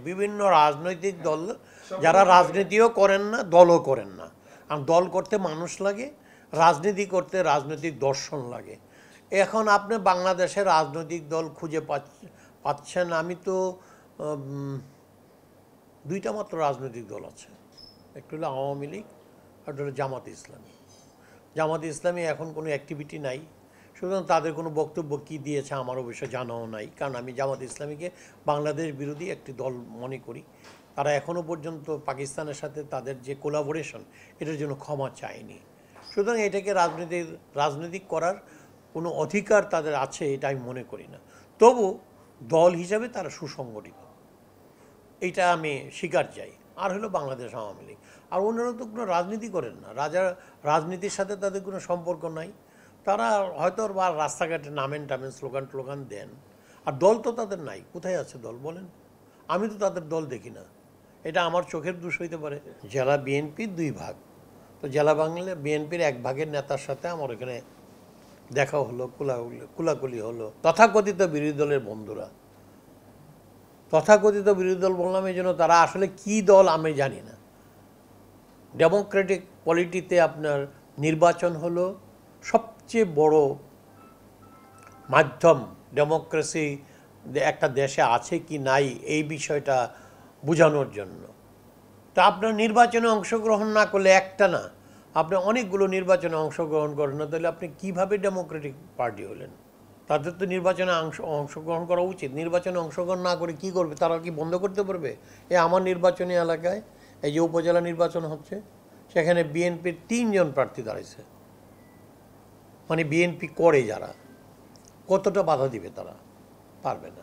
বিভিন্ন রাজনৈতিক দল যারা রাজনীতিও করেন না, দলও করেন না। কারণ দল করতে মানুষ লাগে, রাজনীতি করতে রাজনৈতিক দর্শন লাগে। এখন আপনি বাংলাদেশের রাজনৈতিক দল খুঁজে পাচ্ছেন। আমি তো দুইটা মাত্র রাজনৈতিক দল আছে, একটা হলো আওয়ামী লীগ আর একটা হলো জামাত ইসলামী। জামাত ইসলামী এখন কোনো অ্যাক্টিভিটি নাই, সুতরাং তাদের কোনো বক্তব্য কী দিয়েছে আমার অবশ্য জানাও নাই, কারণ আমি জামাত ইসলামীকে বাংলাদেশ বিরোধী একটি দল মনে করি। তারা এখনও পর্যন্ত পাকিস্তানের সাথে তাদের যে কোলাবোরেশন, এটার জন্য ক্ষমা চায়নি। সুতরাং এটাকে রাজনৈতিক করার কোনো অধিকার তাদের আছে এটা আমি মনে করি না। তবু দল হিসাবে তারা সুসংগঠিত, এইটা আমি স্বীকার চাই। আর হলো বাংলাদেশ আওয়ামী লীগ, আর অন্যরা তো কোনো রাজনীতি করেন না, রাজনীতির সাথে তাদের কোনো সম্পর্ক নাই। তারা হয়তো বা রাস্তাঘাটে নামেন টামেন, স্লোগান দেন, আর দল তো তাদের নাই। কোথায় আছে দল বলেন? আমি তো তাদের দল দেখি না। এটা আমার চোখের দোষ হইতে পারে। জেলা বিএনপির 2 ভাগ, তো জেলা বাংলা বিএনপির 1 ভাগের নেতার সাথে আমার এখানে দেখা হলো, কুলাকুলি হলো। তথাকথিত বিরোধী দলের বন্ধুরা, তথাকথিত বিরোধী দল বললাম এই জন্য, তারা আসলে কি দল আমি জানি না। ডেমোক্রেটিক পলিটিতে আপনার নির্বাচন হলো সবচেয়ে বড় মাধ্যম ডেমোক্রেসি একটা দেশে আছে কি নাই এই বিষয়টা বোঝানোর জন্য। তা আপনার নির্বাচনে অংশগ্রহণ না করলে একটা না, আপনি অনেকগুলো নির্বাচনে অংশগ্রহণ করেন না, তাহলে আপনি কিভাবে ডেমোক্রেটিক পার্টি হলেন? তাদের তো নির্বাচনে অংশগ্রহণ করা উচিত। নির্বাচনে অংশগ্রহণ না করে কি করবে? তারা কি বন্ধ করতে পারবে? আমার নির্বাচনী এলাকায় এই যে উপজেলা নির্বাচন হচ্ছে, সেখানে বিএনপির 3 জন প্রার্থী দাঁড়াইছে। মানে বিএনপি করে যারা, কতটা বাধা দিবে? তারা পারবে না।